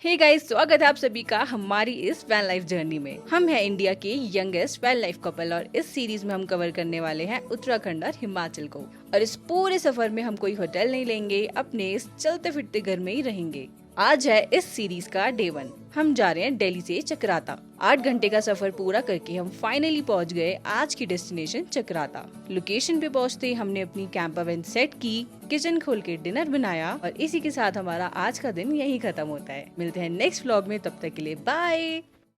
Hey guys, स्वागत है आप सभी का हमारी इस वैन लाइफ जर्नी में। हम हैं इंडिया के यंगेस्ट वैन लाइफ कपल और इस सीरीज में हम कवर करने वाले हैं उत्तराखंड और हिमाचल को। और इस पूरे सफर में हम कोई होटल नहीं लेंगे, अपने इस चलते फिरते घर में ही रहेंगे। आज है इस सीरीज का डे 1। हम जा रहे हैं दिल्ली से चक्राता। 8 घंटे का सफर पूरा करके हम फाइनली पहुंच गए आज की डेस्टिनेशन चक्राता। लोकेशन पे पहुंचते हमने अपनी कैंपर वैन सेट की, किचन खोल के डिनर बनाया और इसी के साथ हमारा आज का दिन यही खत्म होता है। मिलते हैं नेक्स्ट व्लॉग में, तब तक के लिए बाय।